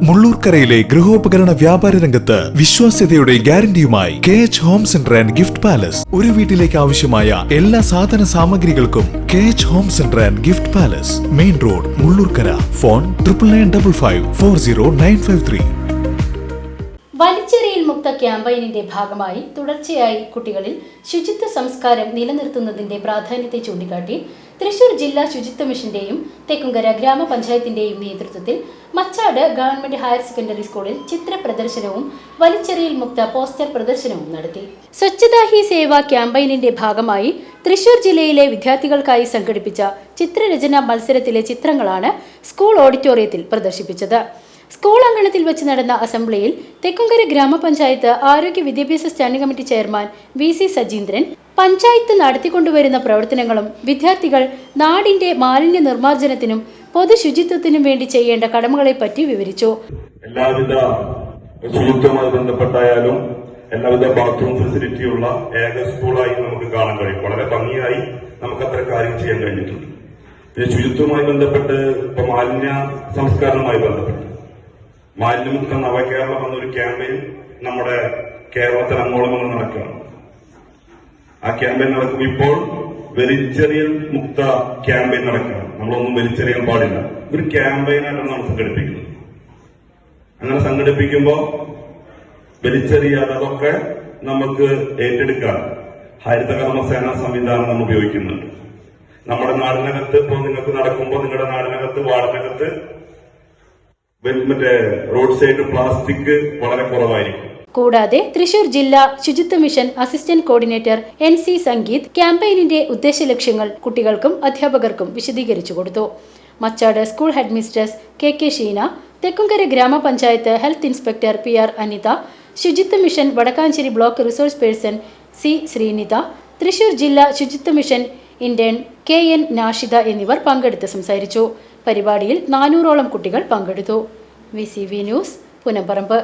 മുള്ളൂർക്കരയിലെ ഗൃഹോപകരണ വ്യാപാര രംഗത്ത് വിശ്വാസ്യതയുടെ ഗ്യാരണ്ടിയുമായി KH home centre and gift palace. ഒരു വീട്ടിലേക്ക് ആവശ്യമായ എല്ലാ സാധന സാമഗ്രികൾക്കും KH home centre and gift palace, main road, Mullurkara. Phone 9955540953. വലിച്ചെറിയൽ മുക്ത ക്യാമ്പയിനിന്റെ ഭാഗമായി തുടർച്ചയായി കുട്ടികളിൽ ശുചിത്വ സംസ്കാരം നിലനിർത്തുന്നതിന്റെ പ്രാധാന്യത്തെ ചൂണ്ടിക്കാട്ടി തൃശൂർ ജില്ലാ ശുചിത്വ മിഷന്റെയും തെക്കുംകര ഗ്രാമപഞ്ചായത്തിന്റെയും നേതൃത്വത്തിൽ മച്ചാട് ഗവൺമെന്റ് ഹയർ സെക്കൻഡറി സ്കൂളിൽ ചിത്ര പ്രദർശനവും വലിച്ചെറിയൽ മുക്ത പോസ്റ്റർ പ്രദർശനവും നടത്തി. സ്വച്ഛതാ ഹി സേവ ക്യാമ്പയിനിന്റെ ഭാഗമായി തൃശൂർ ജില്ലയിലെ വിദ്യാർത്ഥികൾക്കായി സംഘടിപ്പിച്ച ചിത്രരചനാ മത്സരത്തിലെ ചിത്രങ്ങളാണ് സ്കൂൾ ഓഡിറ്റോറിയത്തിൽ പ്രദർശിപ്പിച്ചത്. സ്കൂൾ അങ്കണത്തിൽ വെച്ച് നടന്ന അസംബ്ലിയിൽ തെക്കുംകര ഗ്രാമപഞ്ചായത്ത് ആരോഗ്യ വിദ്യാഭ്യാസ standing committee chairman VC Sajeendran panchayat നടത്തിക്കൊണ്ടുവരുന്ന പ്രവർത്തനങ്ങളും വിദ്യാർത്ഥികൾ നാടിന്റെ മാലിന്യ നിർമ്മാർജ്ജനത്തിനും പൊതു ശുചിത്വത്തിനും വേണ്ടി ചെയ്യേണ്ട കടമകളെപ്പറ്റി വിവരിച്ചു. എല്ലാവിധ ശുചിത്വവുമായി ബന്ധപ്പെട്ടായാലും എല്ലാവിധ ബാത്റൂം ഫെസിലിറ്റിയുള്ള ഏക സ്കൂളായി നമുക്ക് കാണാൻ കഴിയും. വളരെ ഭംഗിയായി നമുക്ക് അത്ര കാര്യം ചെയ്യാൻ കഴിഞ്ഞിട്ടുണ്ട്. ശുചിത്വവുമായി ബന്ധപ്പെട്ട് ഇപ്പൊ മാലിന്യ സംസ്കരണവുമായി ബന്ധപ്പെട്ട് മാലിന്യമുക്ത നവകേരളം എന്നൊരു ക്യാമ്പയിൻ നമ്മുടെ കേരളത്തിൽ അങ്ങോളം നടക്കുകയാണ്. ആ ക്യാമ്പയിൻ നടക്കും. ഇപ്പോൾ വലിച്ചെറിയൽ മുക്ത ക്യാമ്പയിൻ നടക്കുകയാണ്. നമ്മളൊന്നും വലിച്ചെറിയാൻ പാടില്ല. ഒരു ക്യാമ്പയിനായിട്ടാണ് നമ്മൾ സംഘടിപ്പിക്കുന്നത്. അങ്ങനെ സംഘടിപ്പിക്കുമ്പോൾ വലിച്ചെറിയാതെ അതൊക്കെ നമുക്ക് ഏറ്റെടുക്കാൻ ഹരിതകർമ്മസേന സംവിധാനം നമ്മൾ ഉപയോഗിക്കുന്നുണ്ട്. നമ്മുടെ നാടിനകത്ത് ഇപ്പോൾ നിങ്ങൾക്ക് നടക്കുമ്പോൾ നിങ്ങളുടെ നാടിനകത്ത് വാർഡിനകത്ത് മറ്റേ റോഡ് സൈഡ് പ്ലാസ്റ്റിക് വളരെ കുറവായിരിക്കും. കൂടാതെ തൃശൂർ ജില്ലാ ശുചിത്വ mission assistant coordinator NC Sangeeth ക്യാമ്പയിനിന്റെ ഉദ്ദേശലക്ഷ്യങ്ങൾ കുട്ടികൾക്കും അധ്യാപകർക്കും വിശദീകരിച്ചു കൊടുത്തു. Machad school headmistress KK Sheena, Thekkumkara ഗ്രാമപഞ്ചായത്ത് ഹെൽത്ത് ഇൻസ്പെക്ടർ PR അനിത, ശുചിത്വ mission Vadakkanchery block resource person C Sreenitha, Thrissur ജില്ലാ ശുചിത്വ മിഷൻ ഇന്റേൺ KN നാഷിദ എന്നിവർ പങ്കെടുത്ത് സംസാരിച്ചു. പരിപാടിയിൽ 400ഓളം കുട്ടികൾ പങ്കെടുത്തു. VCV news, പുനമ്പറമ്പ്.